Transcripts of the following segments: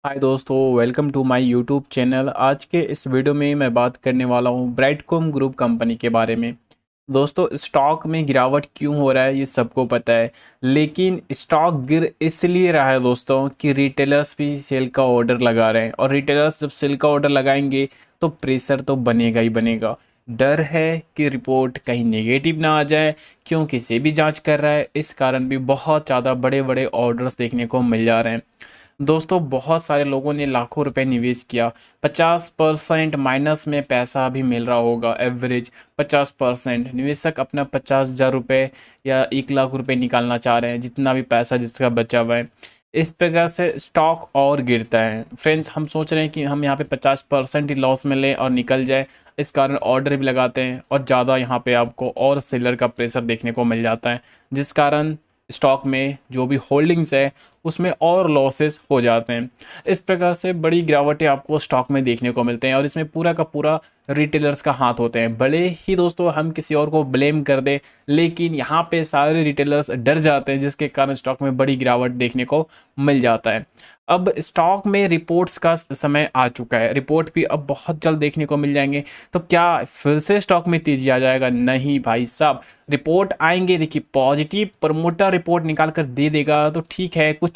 हाय दोस्तों, welcome to my YouTube channel. आज के इस वीडियो में मैं बात करने वाला हूँ ब्राइटकॉम ग्रुप कंपनी के बारे में। दोस्तों, स्टॉक में गिरावट क्यों हो रहा है ये सबको पता है, लेकिन स्टॉक गिर इसलिए रहा है दोस्तों कि रिटेलर्स भी सेल का ऑर्डर लगा रहे हैं, और रिटेलर्स जब सेल का ऑर्डर लगाएंगे तो प्रेशर तो बनेगा ही बनेगा। डर है कि रिपोर्ट कहीं नेगेटिव ना आ जाए, क्योंकि से भी जांच कर रहा है, इस कारण भी बहुत ज़्यादा बड़े बड़े ऑर्डर्स देखने को मिल जा रहे हैं। दोस्तों, बहुत सारे लोगों ने लाखों रुपए निवेश किया, 50% माइनस में पैसा भी मिल रहा होगा। एवरेज 50% निवेशक अपना 50,000 रुपये या 1 लाख रुपए निकालना चाह रहे हैं, जितना भी पैसा जिसका बचा हुआ है। इस प्रकार से स्टॉक और गिरता है। फ्रेंड्स, हम सोच रहे हैं कि हम यहाँ पे 50% ही लॉस में लें और निकल जाए, इस कारण ऑर्डर भी लगाते हैं और ज़्यादा यहाँ पे आपको और सेलर का प्रेशर देखने को मिल जाता है, जिस कारण स्टॉक में जो भी होल्डिंग्स है उसमें और लॉसेस हो जाते हैं। इस प्रकार से बड़ी गिरावटें आपको स्टॉक में देखने को मिलते हैं, और इसमें पूरा का पूरा रिटेलर्स का हाथ होते हैं। भले ही दोस्तों हम किसी और को ब्लेम कर दें, लेकिन यहाँ पे सारे रिटेलर्स डर जाते हैं, जिसके कारण स्टॉक में बड़ी गिरावट देखने को मिल जाता है। अब स्टॉक में रिपोर्ट्स का समय आ चुका है, रिपोर्ट भी अब बहुत जल्द देखने को मिल जाएंगे। तो क्या फिर से स्टॉक में तेजी आ जाएगा? नहीं भाई साहब, रिपोर्ट आएंगे, देखिए पॉजिटिव प्रमोटर रिपोर्ट निकाल कर दे देगा तो ठीक है, कुछ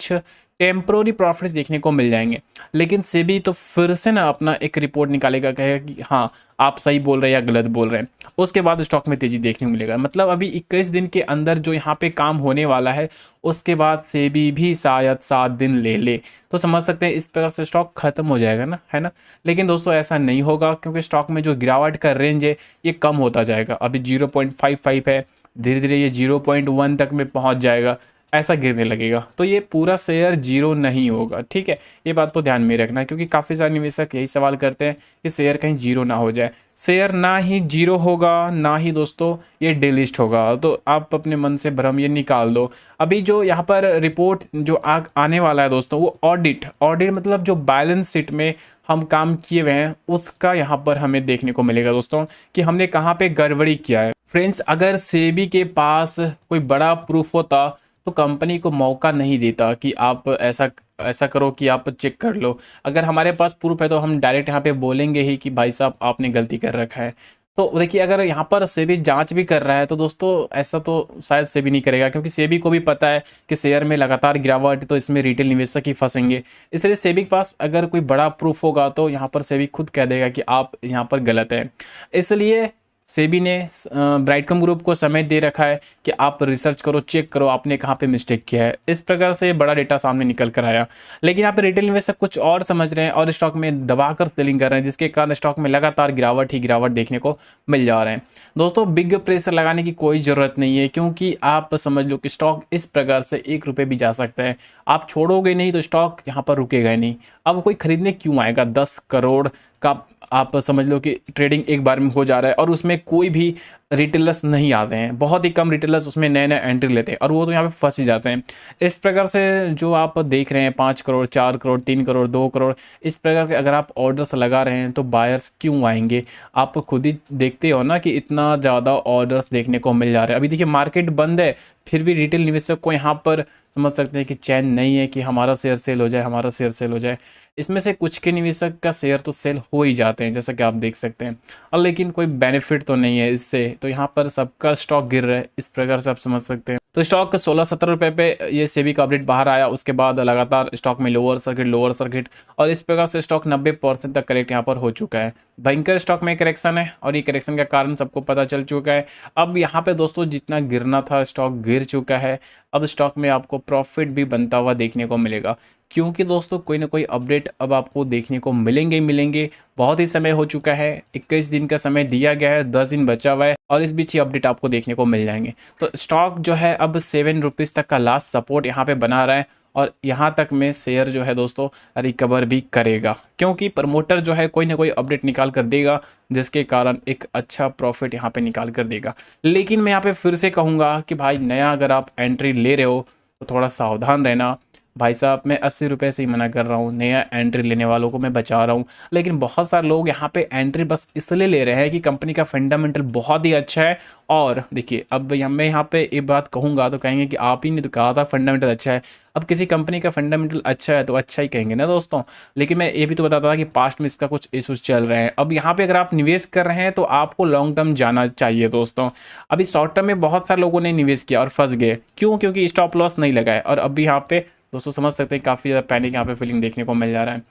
टेम्प्रोरी प्रॉफिट्स देखने को मिल जाएंगे। लेकिन सेबी तो फिर से ना अपना एक रिपोर्ट निकालेगा, कहेगा कि हाँ आप सही बोल रहे हैं या गलत बोल रहे हैं। उसके बाद स्टॉक में तेजी देखने को मिलेगा। मतलब अभी 21 दिन के अंदर जो यहाँ पे काम होने वाला है, उसके बाद सेबी भी शायद 7 दिन ले ले, तो समझ सकते हैं इस प्रकार से स्टॉक खत्म हो जाएगा ना, है ना। लेकिन दोस्तों ऐसा नहीं होगा, क्योंकि स्टॉक में जो गिरावट का रेंज है ये कम होता जाएगा। अभी 0.55 है, धीरे धीरे ये 0.1 तक में पहुंच जाएगा, ऐसा गिरने लगेगा। तो ये पूरा शेयर जीरो नहीं होगा, ठीक है। ये बात तो ध्यान में रखना, क्योंकि काफ़ी सारे निवेशक यही सवाल करते हैं कि शेयर कहीं जीरो ना हो जाए। शेयर ना ही जीरो होगा, ना ही दोस्तों ये डिलिस्ट होगा, तो आप अपने मन से भ्रम ये निकाल दो। अभी जो यहाँ पर रिपोर्ट जो आने वाला है दोस्तों, वो ऑडिट ऑडिट मतलब जो बैलेंस शीट में हम काम किए हुए हैं उसका यहाँ पर हमें देखने को मिलेगा दोस्तों, कि हमने कहाँ पे गड़बड़ी किया है। फ्रेंड्स, अगर सेबी के पास कोई बड़ा प्रूफ होता तो कंपनी को मौका नहीं देता कि आप ऐसा ऐसा करो कि आप चेक कर लो। अगर हमारे पास प्रूफ है तो हम डायरेक्ट यहाँ पे बोलेंगे ही कि भाई साहब आपने गलती कर रखा है। तो देखिए, अगर यहाँ पर सेबी जांच भी कर रहा है तो दोस्तों ऐसा तो शायद सेबी नहीं करेगा, क्योंकि सेबी को भी पता है कि शेयर में लगातार गिरावट है, तो इसमें रिटेल निवेशक ही फंसेंगे। इसलिए सेबी के पास अगर कोई बड़ा प्रूफ होगा तो यहाँ पर सेबी खुद कह देगा कि आप यहाँ पर गलत है। इसलिए सेबी ने ब्राइटकॉम ग्रुप को समय दे रखा है कि आप रिसर्च करो, चेक करो आपने कहाँ पे मिस्टेक किया है। इस प्रकार से बड़ा डेटा सामने निकल कर आया। लेकिन यहाँ पे रिटेल इन्वेस्टर कुछ और समझ रहे हैं और स्टॉक में दबाकर सेलिंग कर रहे हैं, जिसके कारण स्टॉक में लगातार गिरावट ही गिरावट देखने को मिल जा रहे हैं। दोस्तों, बिग प्रेशर लगाने की कोई ज़रूरत नहीं है, क्योंकि आप समझ लो कि स्टॉक इस प्रकार से 1 रुपये भी जा सकता है। आप छोड़ोगे नहीं तो स्टॉक यहाँ पर रुकेगा ही नहीं। अब कोई खरीदने क्यों आएगा? 10 करोड़ का आप समझ लो कि ट्रेडिंग एक बार में हो जा रहा है, और उसमें कोई भी रिटेलर्स नहीं आते हैं, बहुत ही कम रिटेलर्स उसमें नए नए एंट्री लेते हैं, और वो तो यहाँ पे फंस ही जाते हैं। इस प्रकार से जो आप देख रहे हैं 5 करोड़, 4 करोड़, 3 करोड़, 2 करोड़, इस प्रकार के अगर आप ऑर्डर्स लगा रहे हैं तो बायर्स क्यों आएंगे? आप खुद ही देखते हो ना कि इतना ज़्यादा ऑर्डर्स देखने को मिल जा रहे हैं। अभी देखिए मार्केट बंद है, फिर भी रिटेल निवेशक को यहाँ पर समझ सकते हैं कि चैन नहीं है कि हमारा शेयर सेल हो जाए, हमारा शेयर सेल हो जाए। इसमें से कुछ के निवेशक का शेयर तो सेल हो ही जाते हैं, जैसा कि आप देख सकते हैं, और लेकिन कोई बेनिफिट तो नहीं है इससे, तो यहाँ पर सबका स्टॉक गिर रहा है। इस प्रकार से आप समझ सकते हैं। तो स्टॉक 16-17 रुपये पे ये सेबी का अपडेट बाहर आया, उसके बाद लगातार स्टॉक में लोअर सर्किट, और इस प्रकार से स्टॉक 90% तक करेक्ट यहाँ पर हो चुका है। भयंकर स्टॉक में करेक्शन है, और ये करेक्शन का कारण सबको पता चल चुका है। अब यहाँ पे दोस्तों जितना गिरना था स्टॉक गिर चुका है। अब स्टॉक में आपको प्रॉफिट भी बनता हुआ देखने को मिलेगा, क्योंकि दोस्तों कोई ना कोई अपडेट अब आपको देखने को मिलेंगे ही मिलेंगे। बहुत ही समय हो चुका है, 21 दिन का समय दिया गया है, 10 दिन बचा हुआ है, और इस बीच ही अपडेट आपको देखने को मिल जाएंगे। तो स्टॉक जो है अब 7 रुपीज़ तक का लास्ट सपोर्ट यहाँ पे बना रहा है, और यहाँ तक में शेयर जो है दोस्तों रिकवर भी करेगा, क्योंकि प्रमोटर जो है कोई ना कोई अपडेट निकाल कर देगा, जिसके कारण एक अच्छा प्रॉफिट यहाँ पे निकाल कर देगा। लेकिन मैं यहाँ पे फिर से कहूँगा कि भाई नया अगर आप एंट्री ले रहे हो तो थोड़ा सावधान रहना। भाई साहब मैं 80 रुपये से ही मना कर रहा हूँ, नया एंट्री लेने वालों को मैं बचा रहा हूँ। लेकिन बहुत सारे लोग यहाँ पे एंट्री बस इसलिए ले रहे हैं कि कंपनी का फंडामेंटल बहुत ही अच्छा है। और देखिए अब मैं यहाँ पे एक बात कहूँगा तो कहेंगे कि आप ही ने तो कहा था फंडामेंटल अच्छा है। अब किसी कंपनी का फंडामेंटल अच्छा है तो अच्छा ही कहेंगे ना दोस्तों। लेकिन मैं ये भी तो बताता था कि पास्ट में इसका कुछ इशूज चल रहे हैं। अब यहाँ पे अगर आप निवेश कर रहे हैं तो आपको लॉन्ग टर्म जाना चाहिए दोस्तों। अभी शॉर्ट टर्म में बहुत सारे लोगों ने निवेश किया और फंस गए, क्यों? क्योंकि स्टॉप लॉस नहीं लगाए। और अभी यहाँ पे दोस्तों समझ सकते हैं काफ़ी ज़्यादा पैनिक यहाँ पे फीलिंग देखने को मिल जा रहा है।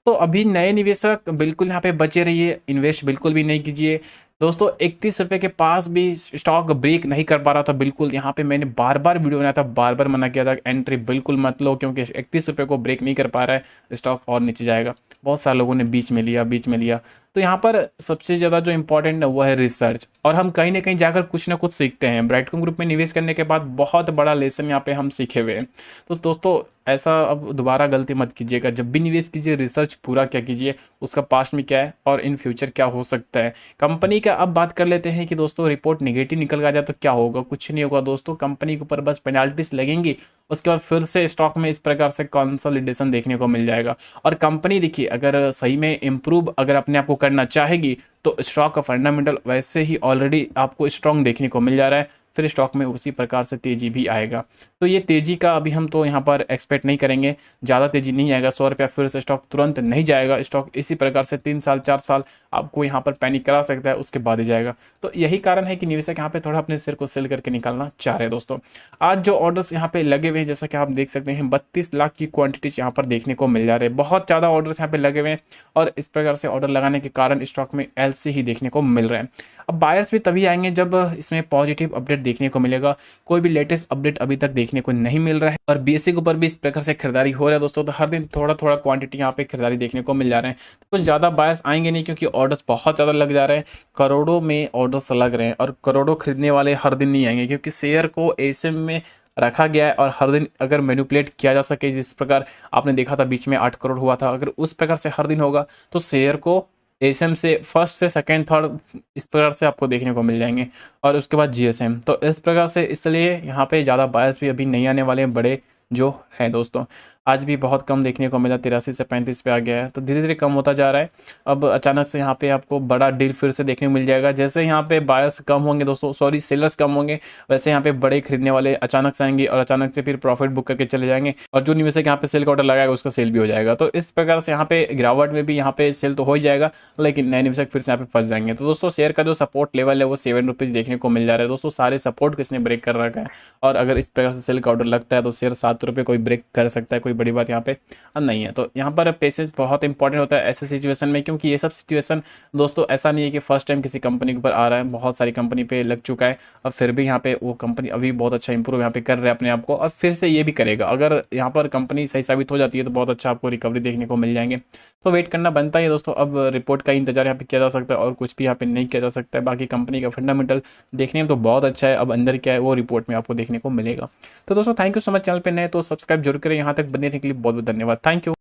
तो अभी नए निवेशक बिल्कुल यहाँ पे बचे रहिए, इन्वेस्ट बिल्कुल भी नहीं कीजिए दोस्तों। 31 रुपये के पास भी स्टॉक ब्रेक नहीं कर पा रहा था। बिल्कुल यहाँ पे मैंने बार बार वीडियो बनाया था, बार बार मना किया था एंट्री बिल्कुल मत लो, क्योंकि 31 रुपये को ब्रेक नहीं कर पा रहा है, स्टॉक और नीचे जाएगा। बहुत सारे लोगों ने बीच में लिया। तो यहाँ पर सबसे ज़्यादा जो इंपॉर्टेंट है वो है रिसर्च, और हम कहीं ना कहीं जाकर कुछ ना कुछ सीखते हैं। ब्राइटकॉम ग्रुप में निवेश करने के बाद बहुत बड़ा लेसन यहाँ पे हम सीखे हुए हैं। तो दोस्तों ऐसा अब दोबारा गलती मत कीजिएगा, जब भी निवेश कीजिए रिसर्च पूरा क्या कीजिए, उसका पास्ट में क्या है और इन फ्यूचर क्या हो सकता है कंपनी का। अब बात कर लेते हैं कि दोस्तों रिपोर्ट नेगेटिव निकल के आ जाए तो क्या होगा। कुछ नहीं होगा दोस्तों, कंपनी के ऊपर बस पेनाल्टीज लगेंगी, उसके बाद फिर से स्टॉक में इस प्रकार से कंसोलिडेशन देखने को मिल जाएगा। और कंपनी देखिए अगर सही में इम्प्रूव अगर अपने आप को करना चाहेगी तो स्टॉक का फंडामेंटल वैसे ही ऑलरेडी आपको स्ट्रॉन्ग देखने को मिल जा रहा है, फिर स्टॉक में उसी प्रकार से तेज़ी भी आएगा। तो ये तेज़ी का अभी हम तो यहाँ पर एक्सपेक्ट नहीं करेंगे, ज़्यादा तेज़ी नहीं आएगा। 100 रुपया फिर से स्टॉक तुरंत नहीं जाएगा। स्टॉक इसी प्रकार से 3 साल 4 साल आपको यहाँ पर पैनिक करा सकता है, उसके बाद ही जाएगा। तो यही कारण है कि निवेशक यहाँ पे थोड़ा अपने सिर को सेल करके निकालना चाह रहे हैं दोस्तों। आज जो ऑर्डर्स यहाँ पे लगे हुए हैं, जैसा कि आप देख सकते हैं 32 लाख की क्वांटिटीज यहाँ पर देखने को मिल जा रहे हैं। बहुत ज़्यादा ऑर्डर्स यहाँ पे लगे हुए हैं, और इस प्रकार से ऑर्डर लगाने के कारण स्टॉक में एलसी ही देखने को मिल रहे हैं। अब बायर्स भी तभी आएंगे जब इसमें पॉजिटिव अपडेट देखने को मिलेगा। कोई भी लेटेस्ट अपडेट अभी तक देखने को नहीं मिल रहा है, और बीएससी के ऊपर भी इस प्रकार से खरीदारी हो रहा है दोस्तों। तो हर दिन थोड़ा थोड़ा क्वांटिटी यहाँ पे खरीदारी देखने को मिल जा रहे हैं। तो कुछ ज़्यादा बायर्स आएंगे नहीं, क्योंकि ऑर्डर्स बहुत ज़्यादा लग जा रहे हैं। करोड़ों में ऑर्डर्स लग रहे हैं, और करोड़ों खरीदने वाले हर दिन नहीं आएंगे, क्योंकि शेयर को ऐसे में रखा गया है। और हर दिन अगर मैनिपुलेट किया जा सके, जिस प्रकार आपने देखा था बीच में 8 करोड़ हुआ था, अगर उस प्रकार से हर दिन होगा तो शेयर को एसएम से फर्स्ट से सेकंड थर्ड इस प्रकार से आपको देखने को मिल जाएंगे, और उसके बाद जीएसएम। तो इस प्रकार से इसलिए यहाँ पे ज़्यादा बायर्स भी अभी नहीं आने वाले हैं बड़े जो हैं दोस्तों। आज भी बहुत कम देखने को मिला, 83 से 35 पे आ गया है। तो धीरे धीरे कम होता जा रहा है। अब अचानक से यहाँ पे आपको बड़ा डील फिर से देखने को मिल जाएगा। जैसे यहाँ पे बायर्स कम होंगे दोस्तों, सॉरी सेलर्स कम होंगे, वैसे यहाँ पे बड़े खरीदने वाले अचानक से आएंगे, और अचानक से फिर प्रॉफिट बुक करके चले जाएंगे, और जो निवेशक यहाँ पे सेल का ऑर्डर लगाएगा उसका सेल भी हो जाएगा। तो इस प्रकार से यहाँ पे गिरावट में भी यहाँ पे सेल तो हो ही जाएगा, लेकिन नए निवेशक फिर से यहाँ पे फंस जाएंगे। तो दोस्तों शेयर का जो सपोर्ट लेवल है वो 7 रुपीज़ देखने को मिल जा रहा है दोस्तों। सारे सपोर्ट किसने ब्रेक कर रखा है, और अगर इस प्रकार से सेल का ऑर्डर लगता है तो शेयर 7 रुपये कोई ब्रेक कर सकता है, कोई बड़ी बात यहाँ पे नहीं है। तो यहाँ पर पेशेंस बहुत इंपॉर्टेंट होता है ऐसे सिचुएशन में, क्योंकि ये सब सिचुएशन दोस्तों ऐसा नहीं है कि फर्स्ट टाइम किसी कंपनी के ऊपर आ रहा है, बहुत सारी कंपनी पे लग चुका है। और फिर भी यहाँ पे वो कंपनी अभी बहुत अच्छा इंप्रूव यहाँ पे कर रहा है अपने आप को, और फिर से ये भी करेगा। अगर यहाँ पर कंपनी सही साबित हो जाती है तो बहुत अच्छा आपको रिकवरी देखने को मिल जाएंगे। तो वेट करना बनता है दोस्तों। अब रिपोर्ट का इंतजार यहाँ पे किया जा सकता है, और कुछ भी यहाँ पे नहीं किया जा सकता है। बाकी कंपनी का फंडामेंटल देखने में तो बहुत अच्छा है, अब अंदर क्या है वो रिपोर्ट में आपको देखने को मिलेगा। तो दोस्तों thank you so much. Channel पे नए तो सब्सक्राइब जरूर करें। यहाँ तक बने रहने के लिए बहुत बहुत धन्यवाद। Thank you.